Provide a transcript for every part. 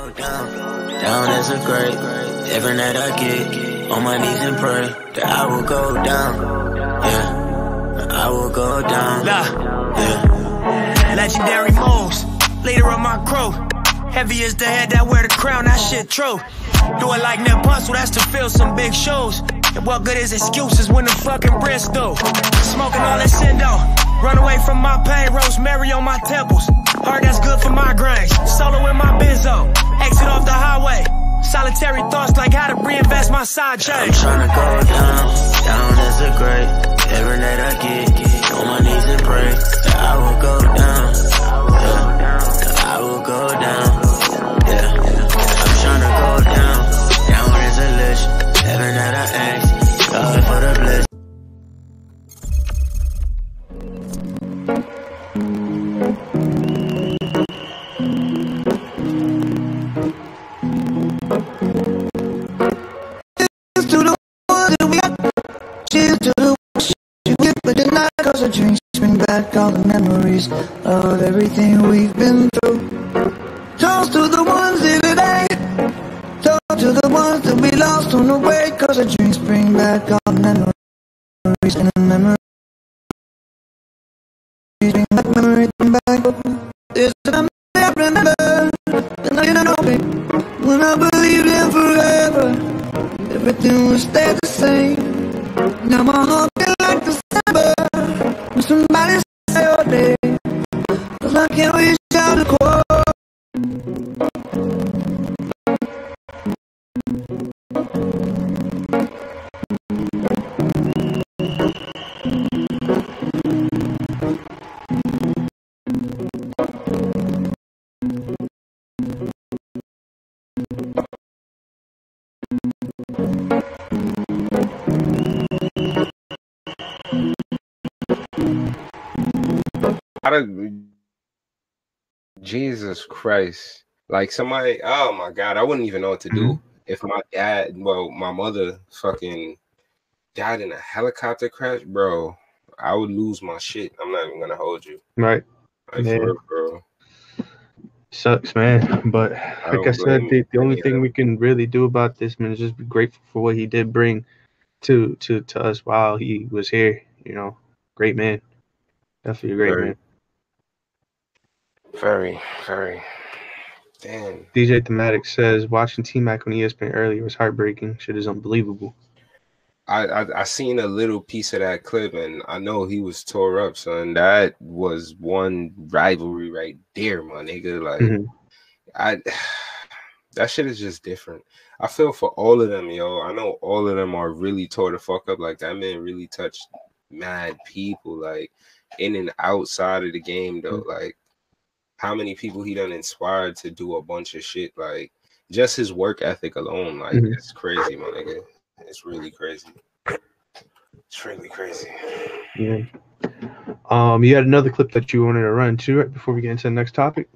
go down, down as a grave. Every night I get on my knees and pray that I will go down. Yeah, I will go down. Yeah. Legendary moves, leader of my crew. Heavy as the head that wear the crown, that shit true. Do it like Nip Hustle, that's to fill some big shoes. And what good is excuses when the fucking bread's through? Smoking all that Sindo, run away from my pain, rosemary on my temples. Heart that's good for migraines, solo in my benzo. Exit off the highway, solitary thoughts like how to reinvest my side chain. I'm tryna go down, down as a grave. Every night I get on my knees and pray that I will go down. Yeah, I will go down. Yeah, I'm tryna go down, down as a lich. Every night I ask God for the bliss. Cause the drinks bring back all the memories of everything we've been through. Toast to the ones in today, toast to the ones that we lost on the way. Cause the drinks bring back all the memories and the memories bring back memories, bring back. There's a time I remember, the night I know me, when I believed in forever, everything would stay the same. Now my heart feels like December. When somebody say your name, cause I can't reach out to call. Jesus Christ. Like somebody, oh my God, I wouldn't even know what to do if my dad, well, my mother fucking died in a helicopter crash, bro. I would lose my shit. I'm not even gonna hold you. Right. Like, Yeah. for real, bro. Sucks, man. But like I said, the only thing we can really do about this, man, is just be grateful for what he did bring to us while he was here. You know, great man. Definitely a great man. Very, very. Damn. DJ Thematic says watching T-Mac on ESPN earlier was heartbreaking. Shit is unbelievable. I seen a little piece of that clip and I know he was tore up, son. That was one rivalry right there, my nigga. Like that shit is just different. I feel for all of them, yo. I know all of them are really tore the fuck up. Like that man really touched mad people, like in and outside of the game though. Like how many people he done inspired to do a bunch of shit, like just his work ethic alone, like it's crazy, my nigga. It's really crazy. It's really crazy. Yeah. You had another clip that you wanted to run too, right before we get into the next topic.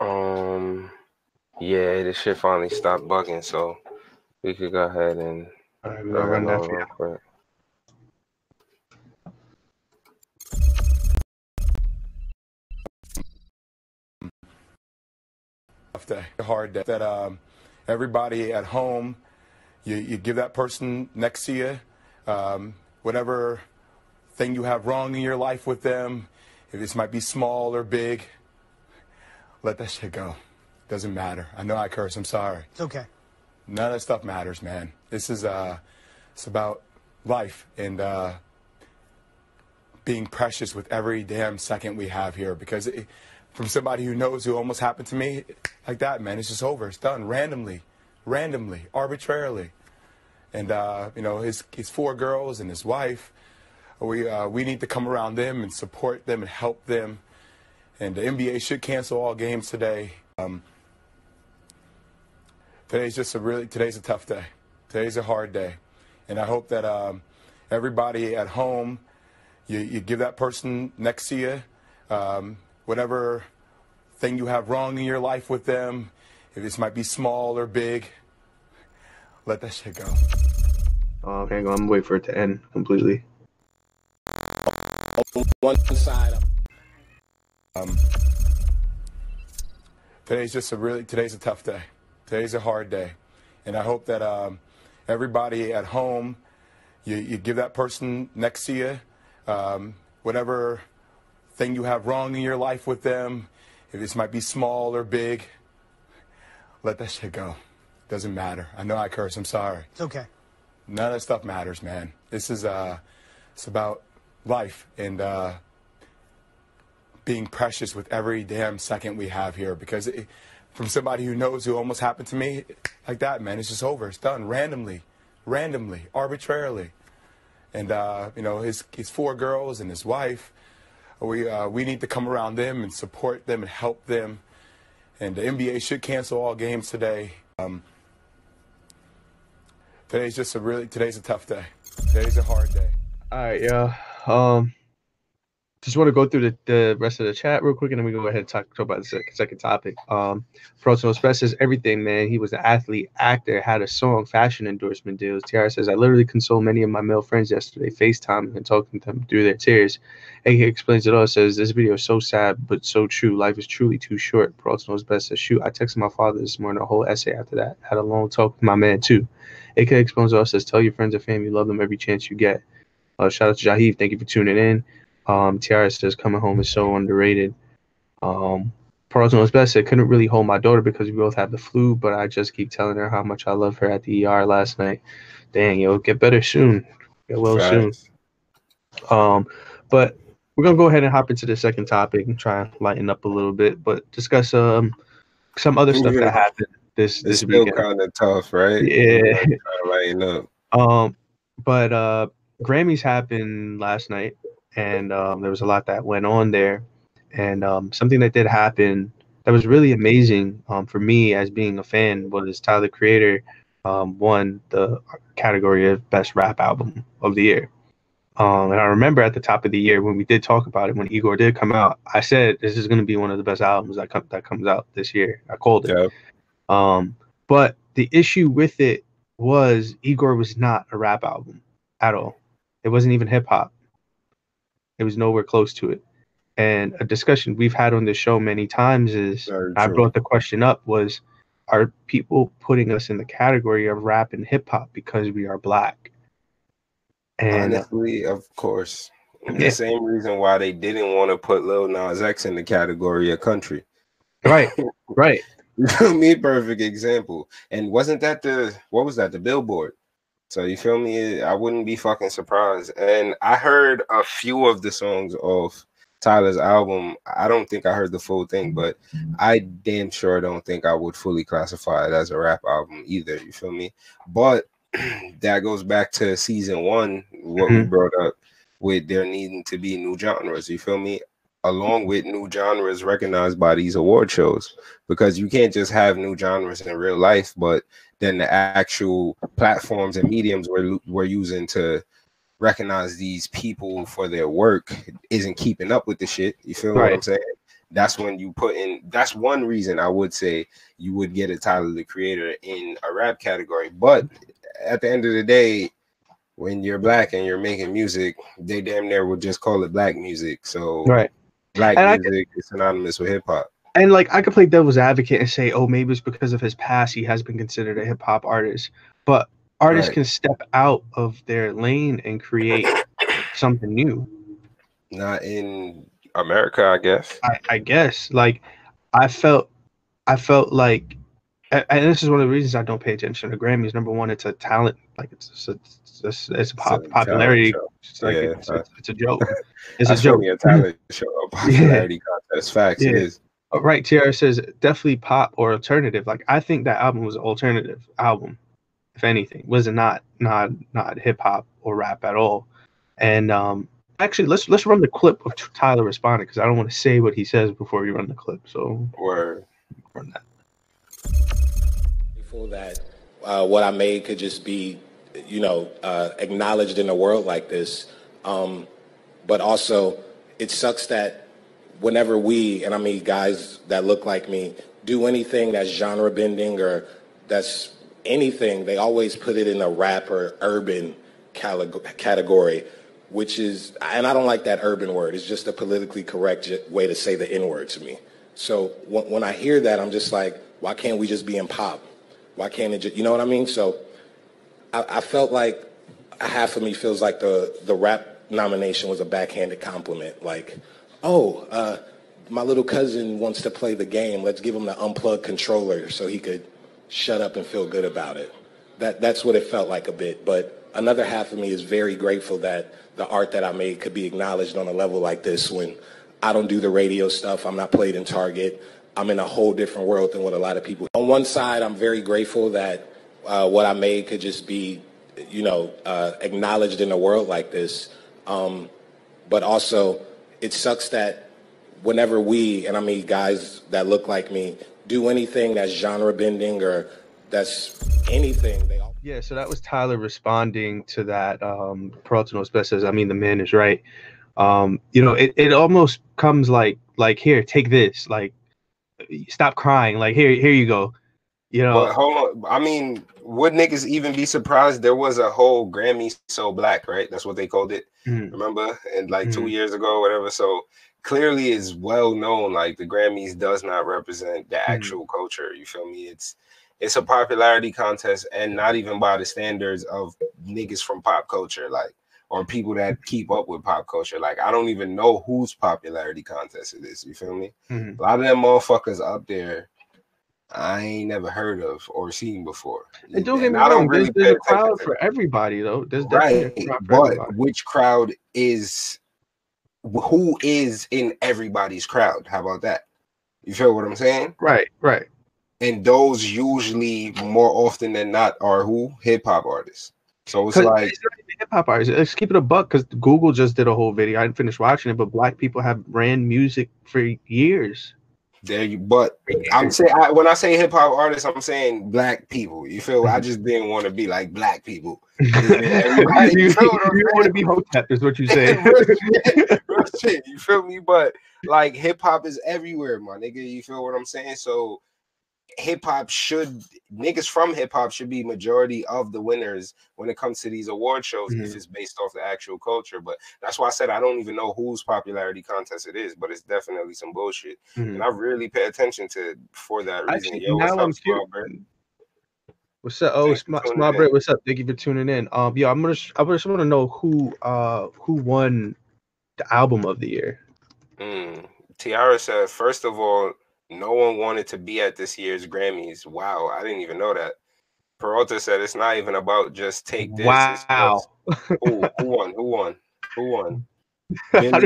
Yeah, this shit finally stopped bugging, so we could go ahead and run that for you. Quick. Day, a hard day. That everybody at home, you give that person next to you whatever thing you have wrong in your life with them. If this might be small or big, let that shit go. Doesn't matter. I know I curse. I'm sorry. It's okay. None of that stuff matters, man. This is it's about life and being precious with every damn second we have here, because from somebody who knows who almost happened to me like that, man, it's just over. It's done randomly, arbitrarily. And, you know, his 4 girls and his wife, we need to come around them and support them and help them. And the NBA should cancel all games today. Today's a tough day. Today's a hard day. And I hope that everybody at home, you give that person next to you whatever thing you have wrong in your life with them, if this might be small or big, let that shit go. Oh, hang on, I'm waiting for it to end completely. One side. Today's a tough day. Today's a hard day. And I hope that everybody at home, you give that person next to you whatever thing you have wrong in your life with them. If this might be small or big, let that shit go. Doesn't matter. I know I curse. I'm sorry. It's okay. None of that stuff matters, man. This is it's about life and being precious with every damn second we have here. Because from somebody who knows who almost happened to me like that, man, it's just over. It's done randomly, arbitrarily. And you know, his 4 girls and his wife. We need to come around them and support them and help them. And the NBA should cancel all games today. Today's a tough day. Today's a hard day. All right, yeah. Just want to go through the rest of the chat real quick, and then we go ahead and talk about the second topic. Personal Express says everything, man. He was an athlete, actor, had a song, fashion endorsement deals. Tiara says, I literally consoled many of my male friends yesterday, FaceTime and talking to them through their tears. AK explains it all, says, this video is so sad, but so true. Life is truly too short. Personal Express says, shoot, I texted my father this morning, a whole essay after that. Had a long talk with my man, too. AK explains it all, says, tell your friends and family you love them every chance you get. Shout out to Jaheed. Thank you for tuning in. Tiara says coming home is so underrated. Personal Best said couldn't really hold my daughter because we both have the flu, but I just keep telling her how much I love her at the ER last night. Dang, yo, get better soon. Get well soon. But we're gonna go ahead and hop into the second topic and try and lighten up a little bit, but discuss some other stuff that happened this it's weekend. Still kind of tough, right? Yeah. Trying to lighten up. But Grammys happened last night. And there was a lot that went on there. And something that did happen that was really amazing for me as being a fan was Tyler, the Creator, won the category of Best Rap Album of the Year. And I remember at the top of the year when we did talk about it, when Igor did come out, I said this is going to be one of the best albums that comes out this year. I called it. Yeah. But the issue with it was Igor was not a rap album at all. It wasn't even hip hop. It was nowhere close to it. And a discussion we've had on this show many times is, I brought the question up, was, are people putting us in the category of rap and hip hop because we are black? And honestly, of course. The same reason why they didn't want to put Lil Nas X in the category of country. Right, right. You feel me? Perfect example. And wasn't that what was that? The Billboard. So you feel me? I wouldn't be fucking surprised. And I heard a few of the songs off Tyler's album. I don't think I heard the full thing, but I damn sure don't think I would fully classify it as a rap album either. You feel me? But that goes back to season 1, what we brought up with there needing to be new genres. You feel me? Along with new genres recognized by these award shows, because you can't just have new genres in real life, but then the actual platforms and mediums we're using to recognize these people for their work isn't keeping up with the shit. You feel what I'm saying? That's when you put in, that's one reason I would say you would get a Tyler, the Creator in a rap category. But at the end of the day, when you're black and you're making music, they damn near would just call it black music. So black music is synonymous with hip hop. And like, I could play devil's advocate and say, oh, maybe it's because of his past he has been considered a hip hop artist. But artists can step out of their lane and create something new. Not in America, I guess. I guess. Like, I felt like, and this is one of the reasons I don't pay attention to Grammys. Number one, it's a talent, like it's a popularity. It's like it's a joke. It's a joke. A talent show, a popularity contest. Facts. It is. Right. Tiara says definitely pop or alternative. Like, I think that album was an alternative album, if anything. Was it not hip hop or rap at all? And actually, let's run the clip of Tyler responding, because I don't want to say what he says before we run the clip. So run that. That what I made could just be, acknowledged in a world like this. But also, it sucks that whenever we, and I mean guys that look like me, do anything that's genre bending or that's anything, they always put it in a rap or urban category, which is, and I don't like that urban word. It's just a politically correct way to say the N-word to me. So when I hear that, I'm just like, why can't we just be in pop? Why can't it just, you know what I mean? So I felt like half of me feels like the rap nomination was a backhanded compliment. Like, oh, my little cousin wants to play the game. Let's give him the unplugged controller so he could shut up and feel good about it. That's what it felt like a bit. But another half of me is very grateful that the art that I made could be acknowledged on a level like this when I don't do the radio stuff. I'm not played in Target. I'm in a whole different world than what a lot of people. On one side, I'm very grateful that what I made could just be, acknowledged in a world like this. But also, it sucks that whenever we, and I mean guys that look like me, do anything that's genre bending or that's anything, they all. Yeah, so that was Tyler responding to that. Peralta Knows Best says, I mean, the man is right. It almost comes like here, take this, like, stop crying, like here you go. But hold on, I mean, would niggas even be surprised? There was a whole Grammy So Black, right? That's what they called it. Remember? And like 2 years ago, or whatever. So clearly it's well known, like the Grammys does not represent the actual culture. You feel me? It's a popularity contest, and not even by the standards of niggas from pop culture, like, or people that keep up with pop culture. Like, I don't even know whose popularity contest it is. You feel me? A lot of them motherfuckers up there, I ain't never heard of or seen before. And don't get me wrong, there's a crowd for everybody, though. There's definitely a crowd for everybody. Which crowd is, who is in everybody's crowd? How about that? You feel what I'm saying? Right. And those usually more often than not are who? Hip hop artists. So it's like hip hop artists. Let's keep it a buck, because Google just did a whole video. I didn't finish watching it, but black people have ran music for years. But I'm saying, when I say hip hop artists, I'm saying black people. You feel? I just didn't want to be like black people. You want to be Hotep, is what you say. Real shit, you feel me? But like hip hop is everywhere, my nigga. You feel what I'm saying? So hip hop niggas from hip hop should be majority of the winners when it comes to these award shows if it's based off the actual culture. But that's why I said I don't even know whose popularity contest it is, but it's definitely some bullshit. And I really pay attention to for that reason. Yo, what's up, Small Bread? What's up? Oh, Small Bread, what's up? Thank you for tuning in. I just want to know who won the album of the year. Tiara said, first of all, no one wanted to be at this year's Grammys. Wow, I didn't even know that. Peralta said it's not even about just take this. Wow. Who won? Billie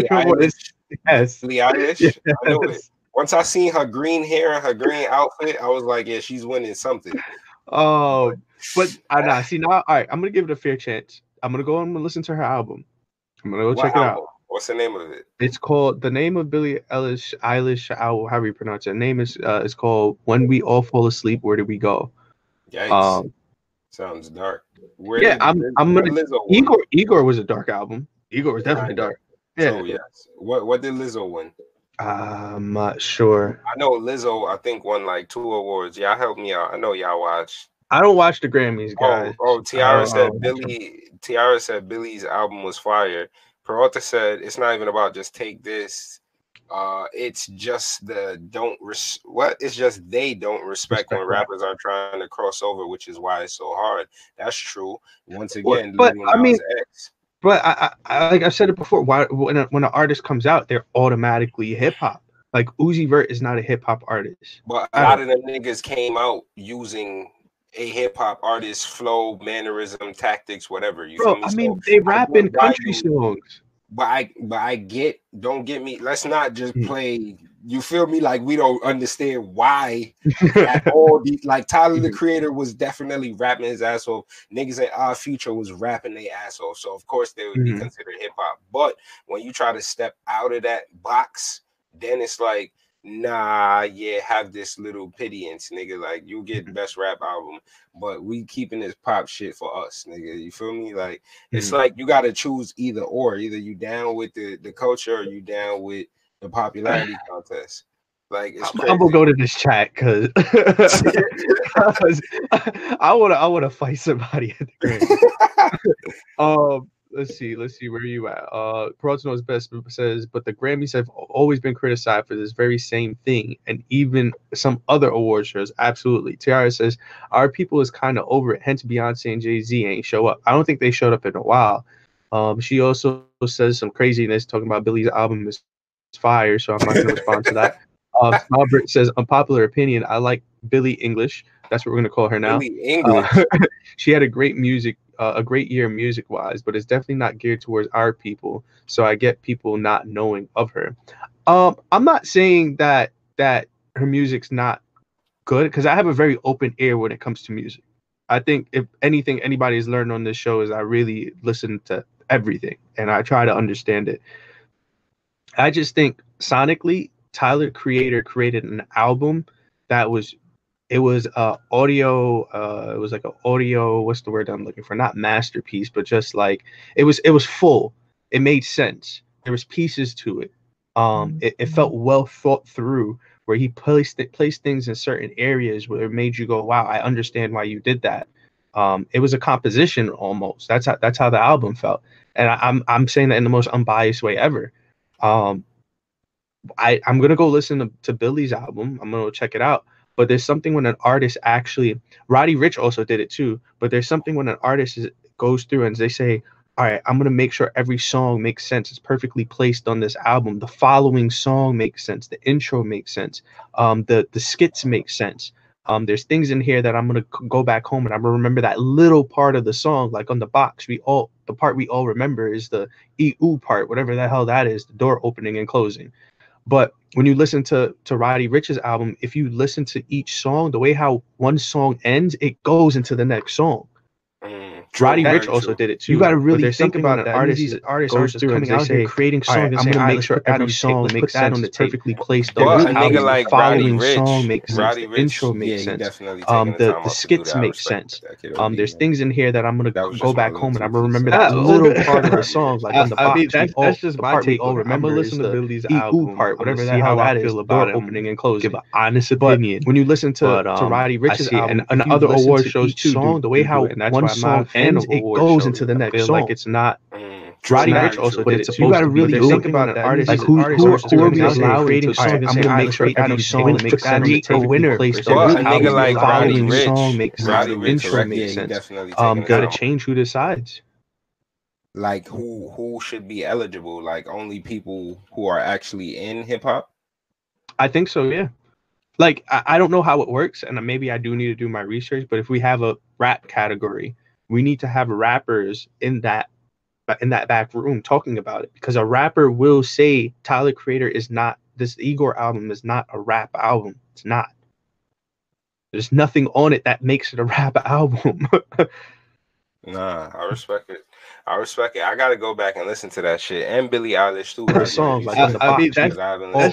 Eilish. Yes. Billie Eilish. Yes. I know it. Once I seen her green hair and her green outfit, I was like, yeah, she's winning something. Oh, but I see now. All right, I'm gonna give it a fair chance. I'm gonna go and listen to her album. I'm gonna go check it out. What's the name of it? It's called, the name of Billie Eilish, however you pronounce it. The name is called When We All Fall Asleep, Where Did We Go? Yikes. Sounds dark. I'm gonna. Igor was a dark album. Igor was definitely dark. Yeah. So yes. What did Lizzo win? I'm not sure. I know Lizzo, I think, won like 2 awards. Y'all help me out. I know y'all watch. I don't watch the Grammys, guys. Tiara said Billie's album was fire. Peralta said it's not even about just take this. It's just they don't respect when rappers are trying to cross over, which is why it's so hard. That's true. Once again, but I like I said it before. When an artist comes out, they're automatically hip hop. Like Uzi Vert is not a hip hop artist. But a lot of them niggas came out using a hip hop artist flow, mannerism, tactics, whatever. You feel me? I mean, they rap in country songs. But I get, don't get me, let's not just play, you feel me? Like, we don't understand why at all. Like, Tyler, the Creator, was definitely rapping his ass off. Niggas at Our Future was rapping their ass off. So, of course, they would be considered hip hop. But when you try to step out of that box, then it's like, nah, yeah, have this little pittance, nigga. Like, you get best rap album, but we keeping this pop shit for us, nigga. You feel me? Like, it's like you gotta choose either or. Either you down with the culture or you down with the popularity contest. Like, it's crazy. I'm gonna go to this chat because I wanna fight somebody at the Grammys. let's see where are you at. Peralta Knows Best says, but the Grammys have always been criticized for this very same thing, and even some other award shows. Absolutely. Tiara says, our people is kind of over it, hence Beyonce and Jay-Z ain't show up. I don't think they showed up in a while. She also says some craziness talking about Billy's album is fire, so I'm not going to respond to that. Albert says, unpopular opinion, I like Billie English. That's what we're going to call her now. Billie English. She had a great year music-wise, but it's definitely not geared towards our people. So I get people not knowing of her. I'm not saying that her music's not good, because I have a very open ear when it comes to music. I think if anything anybody has learned on this show is I really listen to everything and I try to understand it. I just think sonically, Tyler Creator created an album that was audio, it was like an audio, what's the word I'm looking for? Not masterpiece, but just like it was full. It made sense. There was pieces to it. It felt well thought through, where he placed things in certain areas where it made you go, wow, I understand why you did that. It was a composition almost. That's how the album felt. And I'm saying that in the most unbiased way ever. I'm gonna go listen to Billy's album. I'm gonna check it out. But there's something when an artist actually, Roddy Ricch also did it too. But there's something when an artist goes through and they say, all right, I'm gonna make sure every song makes sense. It's perfectly placed on this album. The following song makes sense. The intro makes sense. The skits make sense. There's things in here that I'm gonna go back home and I'm gonna remember that little part of the song, like on the box. The part we all remember is the E-oo part, whatever the hell that is, the door opening and closing. But when you listen to Roddy Ricch's album, if you listen to each song, the way how one song ends, it goes into the next song. Roddy Ricch also did it too. You got to really think about an artist. These artists are just coming out here creating songs. I'm gonna make sure every song makes sense on the perfectly placed. But a nigga like Roddy song makes sense. Roddy The Ricch, intro makes sense. The skits make sense. There's things in here that I'm gonna go back home and I'm gonna remember that little part of the song, like on the box. I mean, that's just my take. All remember, listen to Billy's album part, whatever the hell that is. The door opening and closing. Give an honest opinion. When you listen to Roddy Ricch's album and other award shows too, the way how one song ends, it goes into the next song. Like it's not. Roddy Ricch also did it. You got to really think about an artist. Like who are we allowing creating songs? I'm gonna make sure every song makes sense. A winner. But a nigga like Roddy Ricch, song makes sense. The intro makes sense. Gotta change who decides. Like who should be eligible? Like only people who are actually in hip hop. I think so. Yeah. Like I don't know how it works, and maybe I do need to do my research. But if we have a rap category, we need to have rappers in that back room talking about it, because a rapper will say Tyler Creator is not, this Igor album is not a rap album. It's not. There's nothing on it that makes it a rap album. Nah, I respect it. I gotta go back and listen to that shit. And Billie Eilish too. The song, like on the box, that's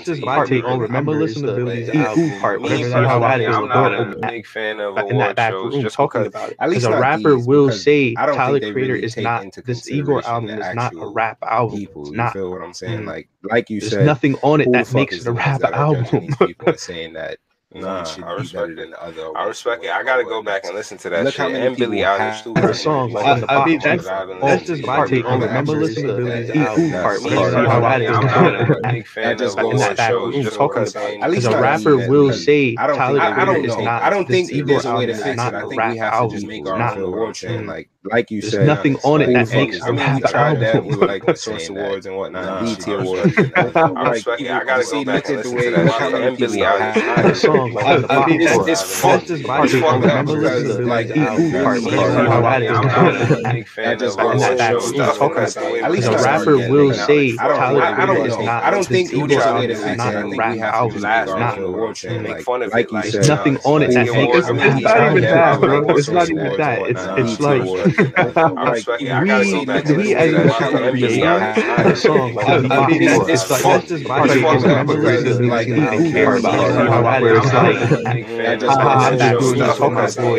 just my take. Remember, listen to Billie's album part. Whatever that is. I'm not a big fan of award shows just talking about it. Because a rapper will say Tyler Creator is not, this Igor album is not a rap album. It's not. You feel what I'm saying? Like you said, there's nothing on it that makes it a rap album. People saying that. Nah, I respect it. I respect it. I gotta go back and listen to that shit. And Billie Eilish too. The song, like on the box, that's just my take. Remember, listen to Billie's album part. I'm a big fan of award shows. Just talking about. At least a rapper will say Tyler Creator is not. I don't think there's a way to this fix it. I think we have to just make our own award show. Like you said, there's nothing on it that makes it a rap tried that album. with like the Source Awards and whatnot, BET Awards. I respect it. I gotta go back and listen to that shit. And Billie Eilish. The song, like it's fucked. It's fucked up because like I'm a big fan of award shows. At least a rapper will say Tyler Creator is not. I don't think there's a way to fix it. Not I a think rap we have album. to laugh It's at the not. award show and make fun of it. Like you said, There's nothing on it that makes it. It's not even that, bro. It's not even that. It's like we as a song. It's like that's just my take. Like care about where it's like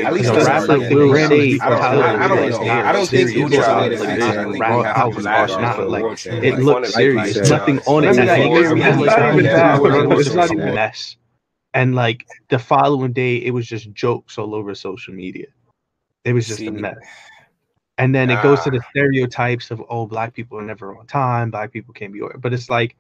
at least a rapper will say I don't think it's rap album. Not like it looks serious. There's nothing on it that makes it. It's not even a mess. And like the following day, it was just jokes all over social media. It was just a mess. And then it goes to the stereotypes of, oh, black people are never on time, black people can't be, but it's like,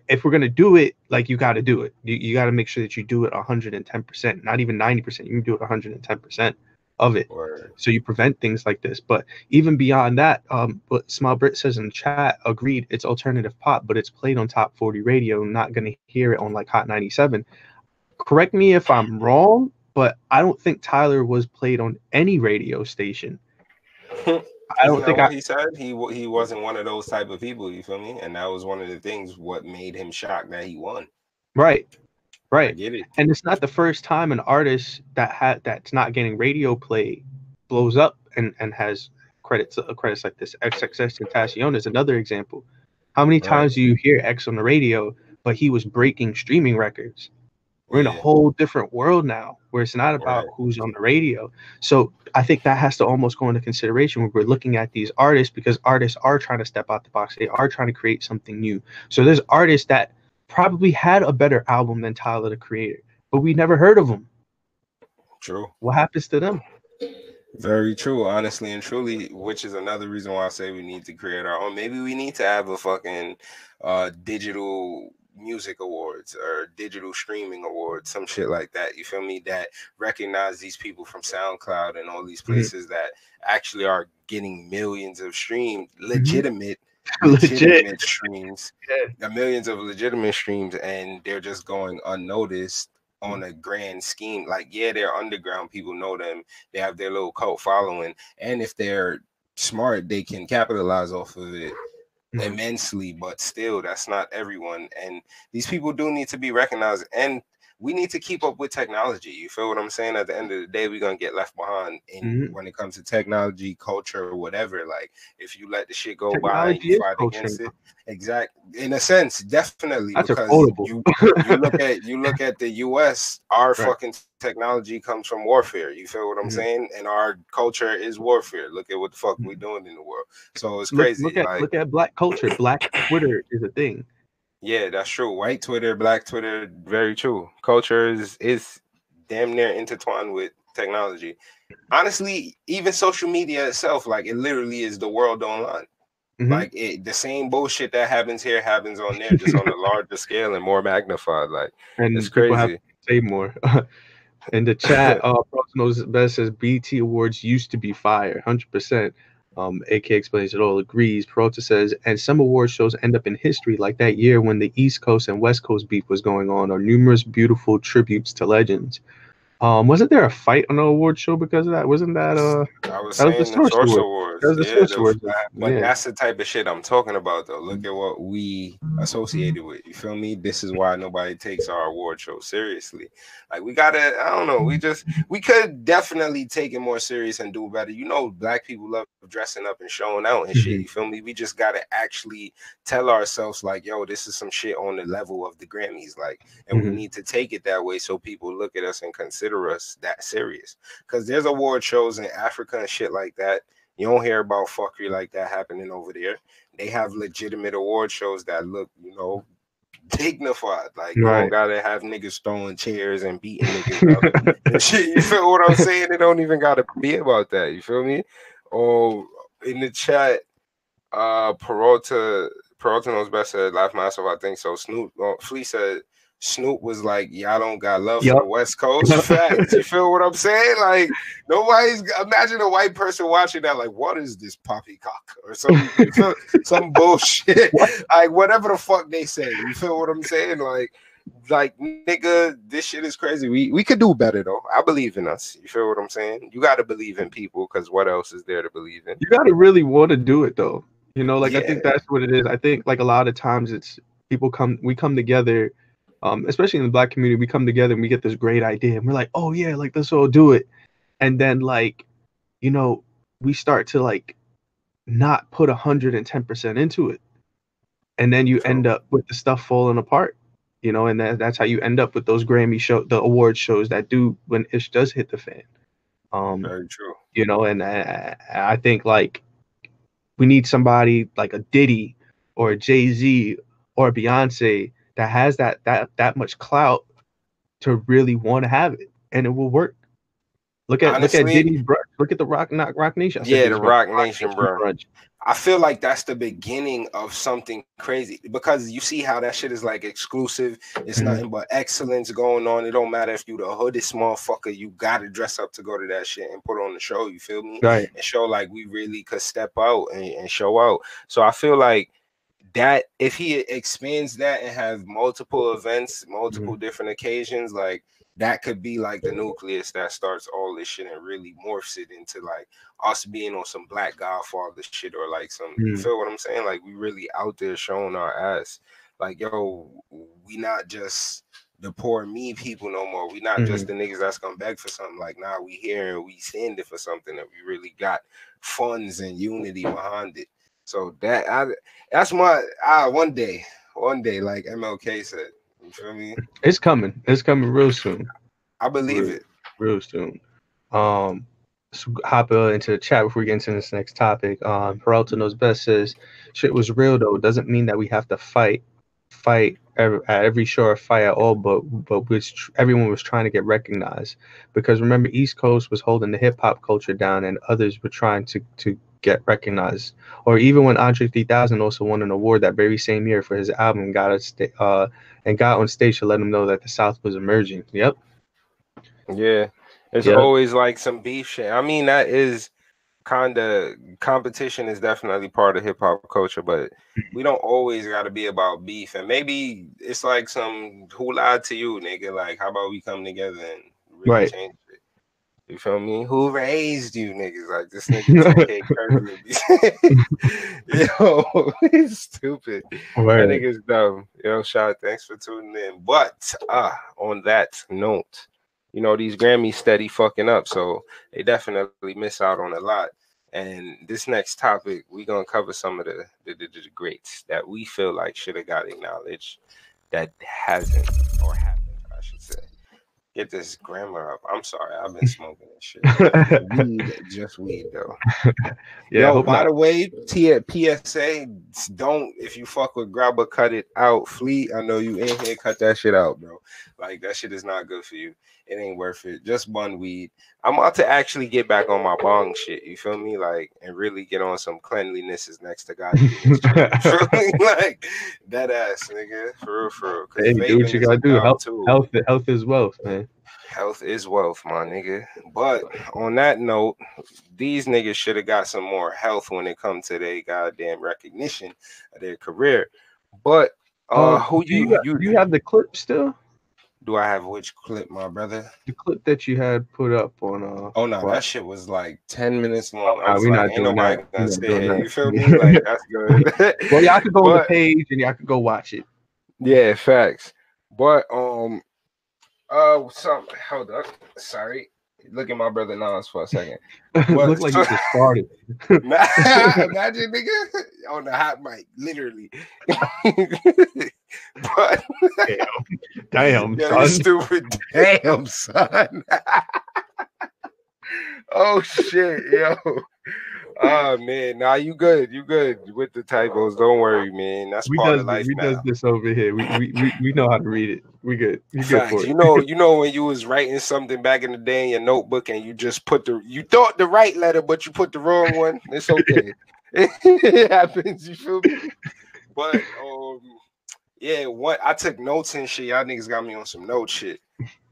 if we're gonna do it, like, you got to do it. You got to make sure that you do it 110%, not even 90%. You can do it 110% of it, so you prevent things like this. But even beyond that, what Small Brit says in the chat, agreed. It's alternative pop, but it's played on top 40 radio. Not gonna hear it on like Hot 97. Correct me if I'm wrong, but I don't think Tyler was played on any radio station. I don't think he said he wasn't one of those type of people. You feel me? And that was one of the things what made him shocked that he won. Right. I get it. And it's not the first time an artist that's not getting radio play blows up and has credits like this. XXXTentacion is another example. How many times do you hear X on the radio, but he was breaking streaming records? We're in a whole different world now where it's not about who's on the radio. So I think that has to almost go into consideration when we're looking at these artists, because artists are trying to step out the box. They are trying to create something new. So there's artists that probably had a better album than Tyler, the Creator, but we never heard of them. True. What happens to them? Very true, honestly and truly, which is another reason why I say we need to create our own. Maybe we need to have a fucking digital music awards or digital streaming awards, some shit like that. You feel me? That recognize these people from SoundCloud and all these places that actually are getting millions of streams, legitimate streams, millions of legitimate streams, and they're just going unnoticed on a grand scheme. Like, yeah, they're underground, people know them, they have their little cult following, and if they're smart, they can capitalize off of it immensely, but still, that's not everyone. And these people do need to be recognized, and we need to keep up with technology. You feel what I'm saying? At the end of the day, we're gonna get left behind in when it comes to technology, culture, or whatever. Like, if you let the shit go by and you fight against it, in a sense, definitely. That's because you look at the US, our fucking technology comes from warfare. You feel what I'm saying? And our culture is warfare. Look at what the fuck we're doing in the world. So it's crazy. Look at black culture. Black Twitter is a thing. Yeah, that's true. White Twitter, black Twitter, very true. Culture is damn near intertwined with technology. Honestly, even social media itself, like, it literally is the world online. Like, the same bullshit that happens here happens on there, just on a larger scale and more magnified. Like, and it's crazy. Have to say more. In the chat, knows best says BT Awards used to be fire, 100%. AK explains it all, agrees. Peralta says, and some award shows end up in history, like that year when the East Coast and West Coast beef was going on, or numerous beautiful tributes to legends. Wasn't there a fight on the award show because of that? Wasn't that I was saying the Source Awards. That was the Source Awards. But that's the type of shit I'm talking about, though. Look at what we associated with. You feel me? This is why nobody takes our award show seriously. Like, we gotta, I don't know, we could definitely take it more serious and do better. You know, black people love dressing up and showing out and shit. You feel me? We just gotta actually tell ourselves, like, yo, this is some shit on the level of the Grammys, like, and we need to take it that way so people look at us and consider us that serious. Because there's award shows in Africa and shit like that. You don't hear about fuckery like that happening over there. They have legitimate award shows that look, you know, dignified. Like, you don't gotta have niggas throwing chairs and beating niggas up and shit. You feel what I'm saying? It don't even gotta be about that. You feel me? Oh, in the chat, Peralta knows best said, laugh myself, I think so. Flea said, Snoop was like, y'all don't got love for the West Coast. Facts. You feel what I'm saying? Like, nobody's, imagine a white person watching that, like, what is this poppycock or some bullshit. Like, whatever the fuck they say. You feel what I'm saying? Like, nigga, this shit is crazy. We could do better, though. I believe in us. You feel what I'm saying? You got to believe in people, because what else is there to believe in? You got to really want to do it, though. You know, like, I think that's what it is. I think, like, a lot of times it's we come together, especially in the black community, we come together and we get this great idea and we're like, oh yeah, like, let's all do it. And then, like, you know, we start to, like, not put 110% into it. And then you end up with the stuff falling apart, you know, and that's how you end up with those the award shows that do, when ish does hit the fan. Very true. You know, and I think, like, we need somebody like a Diddy or a Jay-Z or a Beyonce that has that much clout to really want to have it, and it will work. Look at Diddy brunch. Look at the Rock Nation. Yeah, the Rock Nation brunch. I feel like that's the beginning of something crazy because you see how that shit is like exclusive. It's nothing but excellence going on. It don't matter if you the hoodest motherfucker, you gotta dress up to go to that shit and put on the show. You feel me? Right. And show like we really could step out and show out. So I feel like that if he expands that and have multiple events, multiple different occasions, like that could be like the nucleus that starts all this shit and really morphs it into like us being on some Black Godfather shit or like some, you feel what I'm saying? Like we really out there showing our ass. Like, yo, we not just the poor me people no more. We not just the niggas that's gonna beg for something. Like, nah, we here and we standing for something that we really got funds and unity behind it. So that's my one day, like MLK said. You feel me? It's coming. It's coming real soon. I believe it. Real soon. Let's hop into the chat before we get into this next topic. Peralta Knows Best says, shit was real though. Doesn't mean that we have to fight at every show or fight at all, but everyone was trying to get recognized. Because remember, East Coast was holding the hip hop culture down and others were trying to get recognized. Or even when Andre 3000 also won an award that very same year for his album, got on stage to let him know that the South was emerging. Yep. Yeah. It's always like some beef shit. I mean, that is kind of competition is definitely part of hip hop culture, but we don't always got to be about beef. And maybe it's like some who lied to you, nigga. Like, how about we come together and really change it? You feel me? Who raised you, niggas? Like this nigga TK Yo, he's stupid. That nigga's dumb. Yo, Shot, thanks for tuning in. But on that note, you know, these Grammys steady fucking up, so they definitely miss out on a lot. And this next topic, we're gonna cover some of the greats that we feel like should have got acknowledged that hasn't or happened, I should say. Get this grammar up. I'm sorry, I've been smoking this shit. Weed, just weed though. Yeah. Yo, by the way, PSA, don't, if you fuck with Grabber, cut it out. Fleet, I know you in here, cut that shit out, bro. Like that shit is not good for you. It ain't worth it. Just bun weed. I'm about to actually get back on my bong shit. You feel me? Like, and really get on some cleanlinesses next to God. Like that ass, nigga. For real. Hey, do what you gotta do. Health is wealth, man. Health is wealth, my nigga. But on that note, these niggas should have got some more health when it comes to their goddamn recognition of their career. But who you have the clip still? Do I have which clip, my brother? The clip that you had put up on oh no, that shit was like 10 minutes long. We're not doing that. You feel me? Like that's good. Well, y'all could go on the page and y'all could go watch it. Yeah, facts. But hold up. Sorry. Look at my brother Nas for a second. Looks like you just started. Imagine, nigga, on the hot mic, literally. But damn, yeah, son. Stupid. Damn, son. Oh shit, yo. Oh man, nah, you good with the typos. Don't worry, man. That's part of life. We now. does this over here. We know how to read it. We good. You good for it. You know when you was writing something back in the day in your notebook and you just you thought the right letter, but you put the wrong one. It's okay. It happens. You feel me? But yeah, I took notes and shit. Y'all niggas got me on some note shit.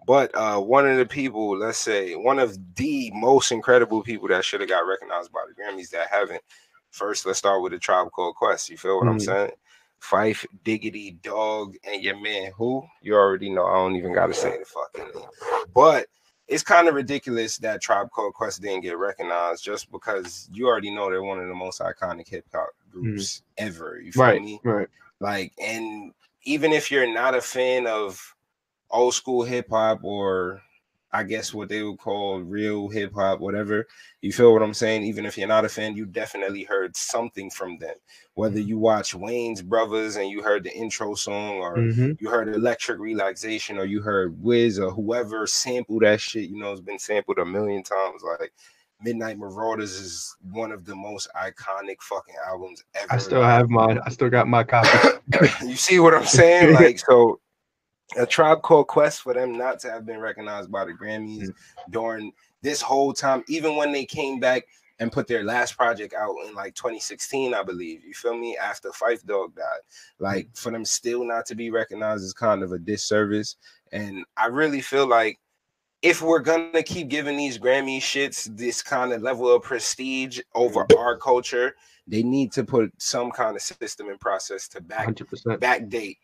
But one of the people, let's say, one of the most incredible people that should have got recognized by the Grammys that haven't. First, let's start with a Tribe Called Quest. You feel what I'm saying? Fife, Diggity, Dog, and your man, who? You already know. I don't even got to say the fucking name. But it's kind of ridiculous that Tribe Called Quest didn't get recognized just because you already know they're one of the most iconic hip-hop groups ever. You feel me? Right. Like, and even if you're not a fan of old school hip hop, or I guess what they would call real hip hop, whatever, you feel what I'm saying? Even if you're not a fan, you definitely heard something from them. Whether you watch Wayne's Brothers and you heard the intro song, or you heard Electric Relaxation, or you heard Wiz or whoever sampled that shit, you know, it's been sampled a million times. Like Midnight Marauders is one of the most iconic fucking albums ever. I still got my copy. You see what I'm saying? Like, so A Tribe Called Quest, for them not to have been recognized by the Grammys during this whole time, even when they came back and put their last project out in like 2016, I believe. You feel me? After Phife Dawg died. Like, for them still not to be recognized is kind of a disservice. And I really feel like if we're gonna keep giving these Grammy shits this kind of level of prestige over our culture, they need to put some kind of system and process to backdate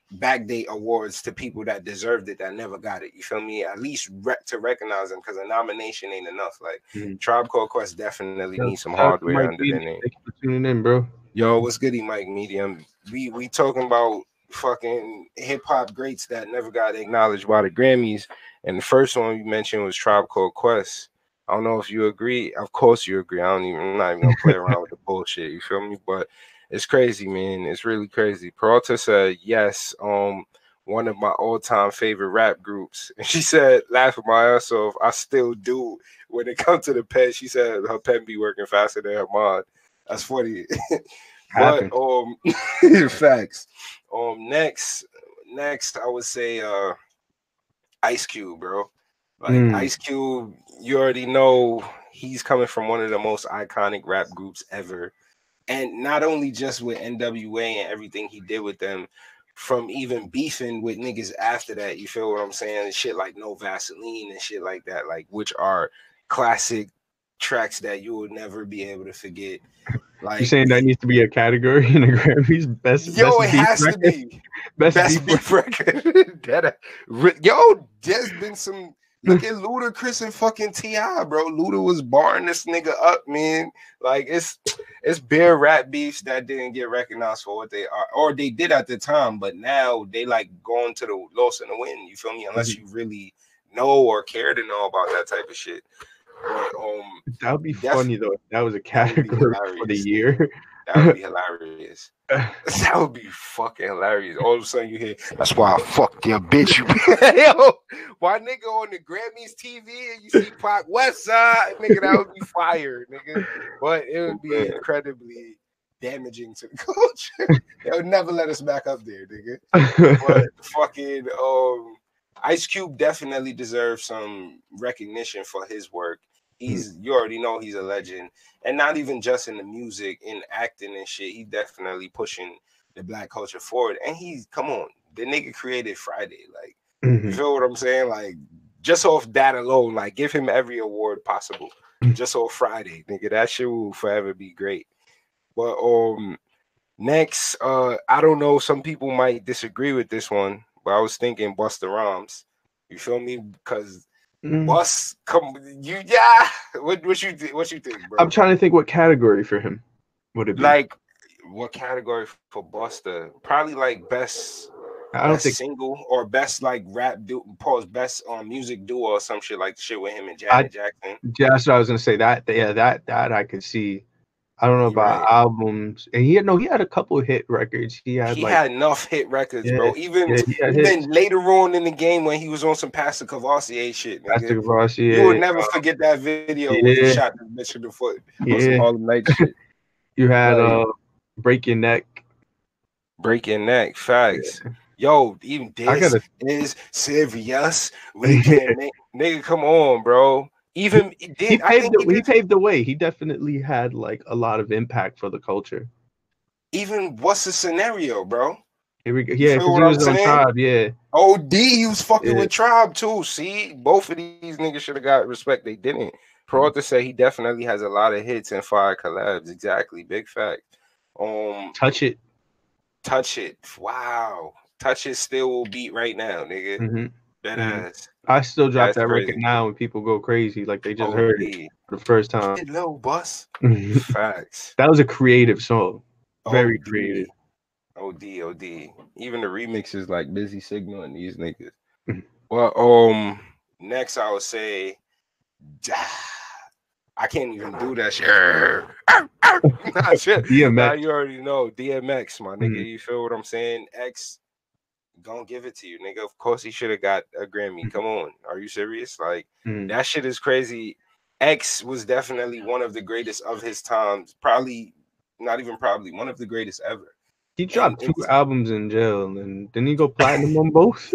awards to people that deserved it that never got it. You feel me? At least to recognize them, because a nomination ain't enough. Like Tribe Called Quest definitely needs some hardware under their name. Thank you for tuning in, bro. Yo, what's goody, Mike Medium? We talking about fucking hip hop greats that never got acknowledged by the Grammys. And the first one you mentioned was Tribe Called Quest. I don't know if you agree. Of course you agree. I'm not even gonna play around with the bullshit. You feel me? But it's crazy, man. It's really crazy. Peralta said yes. One of my all-time favorite rap groups. And she said, laughing my ass off, I still do. When it comes to the pen, she said her pen be working faster than her mind. That's funny. But facts. Next I would say Ice Cube, bro. Like Ice Cube, you already know he's coming from one of the most iconic rap groups ever. And not only just with NWA and everything he did with them, from even beefing with niggas after that, you feel what I'm saying? And shit like No Vaseline and shit like that, like, which are classic tracks that you will never be able to forget. Like, you're saying that needs to be a category in the Grammys? It has to be best beef record. Yo, there's been some. Look at Ludacris and fucking T.I., bro. Luda was barring this nigga up, man. Like, it's bare rap beefs that didn't get recognized for what they are, or they did at the time, but now they like going to the loss and the win. You feel me? Unless you really know or care to know about that type of shit. But, that would be funny though. If that was a category for the year. That would be hilarious. That would be fucking hilarious. All of a sudden you hear, that's why I fucked your bitch. Yo, why nigga on the Grammys TV and you see Pac Westside, nigga, that would be fire, nigga. But it would be incredibly damaging to the culture. They would never let us back up there, nigga. But fucking Ice Cube definitely deserves some recognition for his work. You already know he's a legend, and not even just in the music, in acting and shit. He definitely pushing the black culture forward. And come on, the nigga created Friday. Like, you feel what I'm saying? Like, just off that alone, like, give him every award possible. Just off Friday, nigga, that shit will forever be great. But next, I don't know. Some people might disagree with this one, but I was thinking Busta Rhymes. You feel me? Because Bust, come you, yeah. What you think, bro? I'm trying to think what category for him would it be. Like, what category for Busta? Probably like best. I don't think single or best like rap best music duo or some shit like shit with him and Janet Jackson. Yeah, that's what I was gonna say. That I could see. I don't know about albums, and he had a couple of hit records. He had enough hit records, bro. Even later on in the game when he was on some Pastor Cavassier shit, Pastor Cavassier, you would never forget that video when he shot the bitch in the foot on some Harlem Night shit. You had Break Your Neck, facts. Yeah. Yo, even this is serious. We can't nigga, come on, bro. Even he paved the way. He definitely had like a lot of impact for the culture. Even what's the scenario, bro? Here we go. Yeah, because he was on Tribe. Yeah. OD, he was fucking with Tribe too. See, both of these niggas should have got respect. They didn't. Peralta said he definitely has a lot of hits and fire collabs. Exactly, big fact. Touch It. Wow, Touch It still will beat right now, nigga. That ass. I still drop that record now when people go crazy, like they just heard it for the first time. Low bus. Facts. That was a creative song. Very creative. OD. Even the remixes like Busy Signal and these niggas. Well, next I would say I can't even do that shit. Nah, shit. DMX. Now you already know DMX, my nigga. You feel what I'm saying? X gonna give it to you, nigga. Of course he should have got a Grammy. Come on, are you serious? Like that shit is crazy. X was definitely one of the greatest of his times. Probably not even one of the greatest ever. He dropped 2 albums in jail, and didn't he go platinum on both?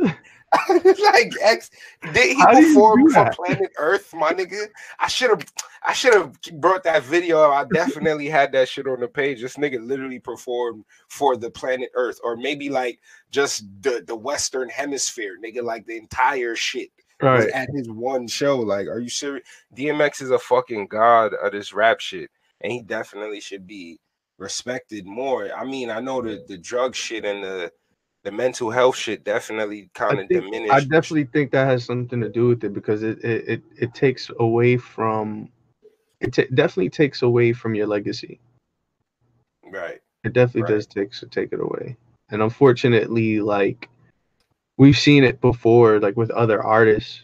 Like did he perform for Planet Earth, my nigga? I should have brought that video up. I definitely had that shit on the page. This nigga literally performed for the Planet Earth, or maybe like just the Western Hemisphere, nigga, like the entire shit was at his one show. Like, are you serious? DMX is a fucking god of this rap shit, and he definitely should be respected more. I mean, I know the drug shit and the mental health shit definitely kind of diminished. I definitely think that has something to do with it, because it takes away from definitely takes away from your legacy. Right. It definitely does take it away. And unfortunately, like, we've seen it before, like with other artists.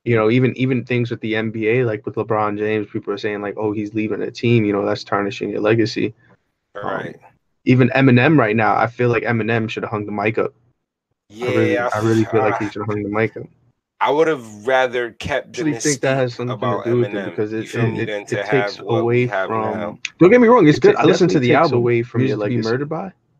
You know, even things with the NBA, like with LeBron James, people are saying like, oh, he's leaving a team, you know, that's tarnishing your legacy. Right. Even Eminem right now, I feel like Eminem should have hung the mic up. Yeah, I really feel like he should have hung the mic up. I would have rather kept the mystique think that has something about to do with Eminem, it, because it takes away from. Now. Don't get me wrong, it's good. I listened to the album. Away from your legacy.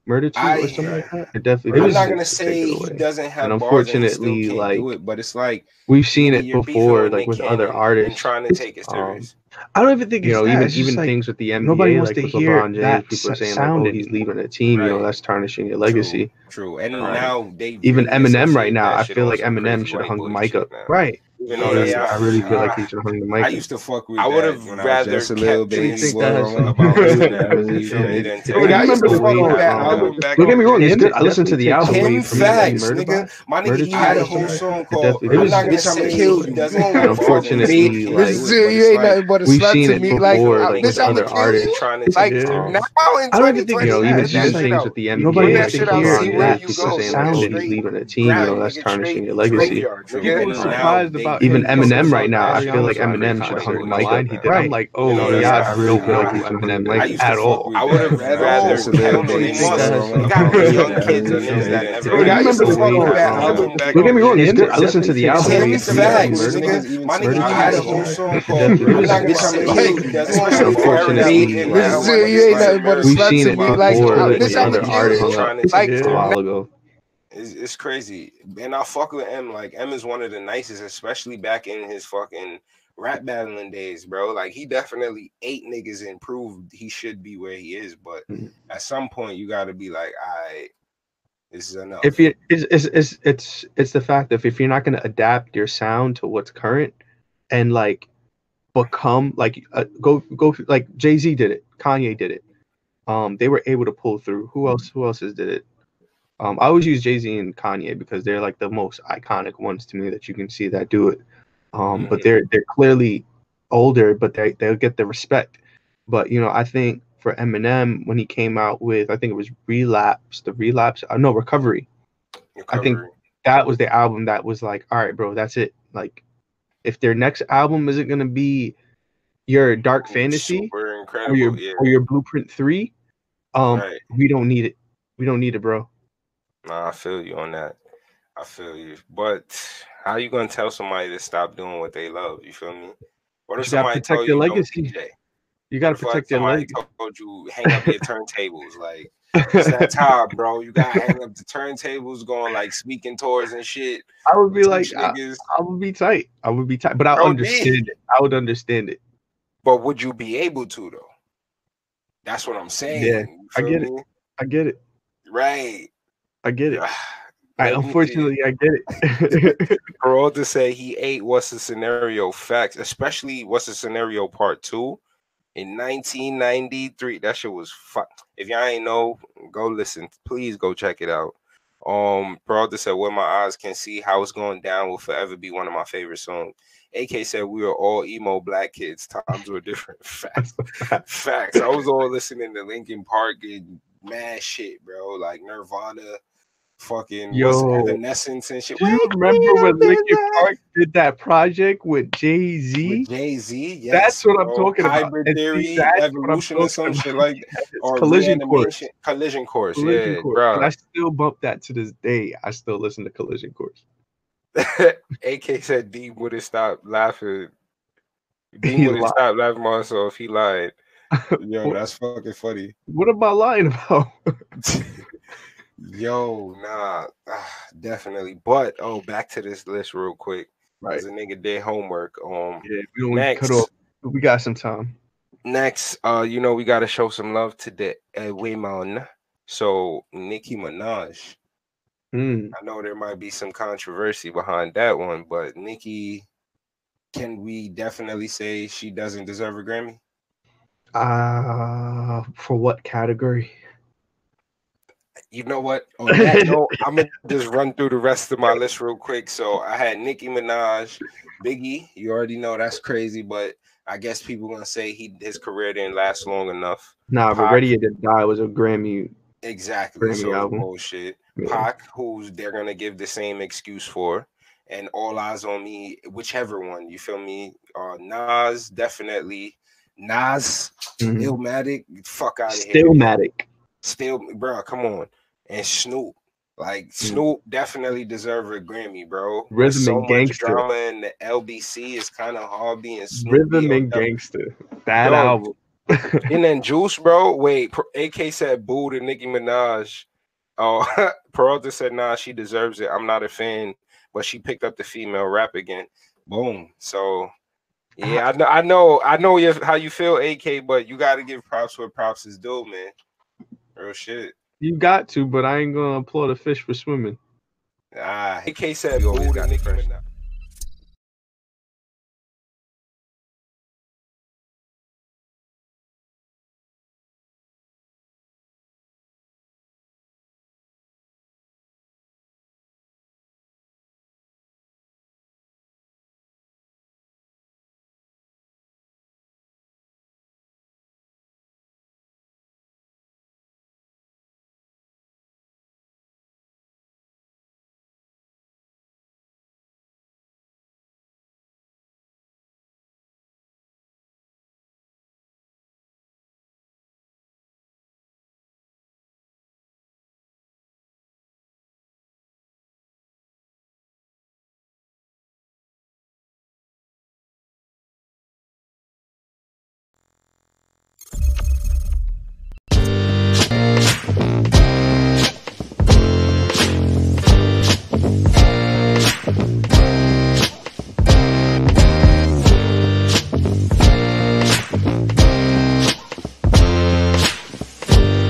Murdered to or something like that. It definitely. I'm not gonna say he doesn't have. And unfortunately, like, do it, but it's like we've seen it before, like with other artists, and trying to take it serious. I don't even think it's even like, things with the NBA. Nobody wants to hear LeBron James, that people are saying like, oh, he's leaving a team. You know, that's tarnishing your legacy. True. And now they even Eminem right now. I feel like Eminem should have hung the mic up. Right. Even though I really feel like he should have hung the mic. I used to fuck with. I would have rather just a little bit. Don't get me wrong, it's good. I listened to the album. Him facts, nigga. My nigga, he had a whole song called "I'm Not Gonna Say Kill You." Unfortunately, you ain't nothing but a slut to me. Like, bitch, I'm other artists trying to like now in 2020. Even things with the NBA, nobody wants to hear that. People saying like, oh, he's leaving a team. You know, that's tarnishing your legacy. Even Eminem right now, I feel like Eminem should have hung the mic up. I'm like, oh, yeah, I really feel like he's Eminem, like, at all. I would have rather young kids that don't get me wrong, it's good. I listened to the album. My nigga, I had a whole song called "I'm Not Gonna Say Kill You." We've seen it before with other artists a while ago. It's crazy, and I fuck with M. Like, M is one of the nicest, especially back in his fucking rap battling days, bro. Like, he definitely ate niggas and proved he should be where he is. But at some point, you got to be like, alright, this is enough. If you, it's the fact that if you're not gonna adapt your sound to what's current, and like become like go like Jay-Z did it, Kanye did it. They were able to pull through. Who else has did it? I always use Jay-Z and Kanye because they're like the most iconic ones to me that you can see that do it. But they're clearly older, but they'll get the respect. But you know, I think for Eminem, when he came out with, I think it was Recovery. I think that was the album that was like, all right, bro, that's it. Like, if their next album isn't gonna be your Dark Fantasy or your Blueprint 3, we don't need it. We don't need it, bro. Nah, I feel you on that. I feel you. But how you gonna tell somebody to stop doing what they love? You feel me? What if somebody told you legacy? Don't DJ? You gotta protect your legacy. Somebody told you hang up your turntables, like it's that time, bro. You gotta hang up the turntables, going like speaking tours and shit. I would be like, I would be tight. I would be tight, but I understand it. I would understand it. But would you be able to though? That's what I'm saying. Yeah, I get it. I get it. Right. I get it. Unfortunately, I get it. For all to say he ate What's the Scenario facts, especially What's the Scenario Part 2 in 1993. That shit was if y'all ain't know, go listen. Please go check it out. Proud to say What My Eyes Can See, How It's Going Down will forever be one of my favorite songs. AK said we were all emo black kids. Times were different. Facts. Facts. I was all listening to Linkin Park and mad shit, bro. Like Nirvana, fucking Evanescence and shit. Do you remember when Linkin Park did that project with Jay-Z? Yes. That's what I'm talking about. Hybrid Theory, Evolution, or some shit like or Collision Course. Collision Course. Bro. And I still bump that to this day. I still listen to Collision Course. AK said Deem would have stopped laughing. Deem would have stopped laughing myself. He lied. Yo, that's fucking funny. What am I lying about? Yo, nah, definitely. But back to this list real quick. Right. As a nigga did homework. Yeah, we don't next, cut off. We got some time. Next, we gotta show some love to the women. So Nicki Minaj. I know there might be some controversy behind that one, but Nicki, can we definitely say she doesn't deserve a Grammy? For what category? You know what? On that note, I'm gonna just run through the rest of my list real quick. So I had Nicki Minaj, Biggie. You already know that's crazy, but I guess people gonna say his career didn't last long enough. Nah, but Ready to Die was a Grammy. Exactly. Grammy album. Bullshit. Yeah. Pac, who's they're gonna give the same excuse for, and All Eyes on Me, whichever one. You feel me? Nas, definitely. Nas, Illmatic, fuck out of here. Still, bro, come on. And Snoop, like Snoop definitely deserve a Grammy, bro. Rhythm so and Gangster. Drama in the LBC is kind of hard being Snoop. Rhythm and Gangster, that album. And then Juice, bro. Wait, AK said boo to Nicki Minaj. Oh, Peralta said nah, she deserves it. I'm not a fan, but she picked up the female rap again. Boom. So yeah, I know how you feel, AK, but you got to give props where props is due, man. Real shit. You got to, but I ain't gonna applaud a fish for swimming. AK said boo to Nicki Minaj.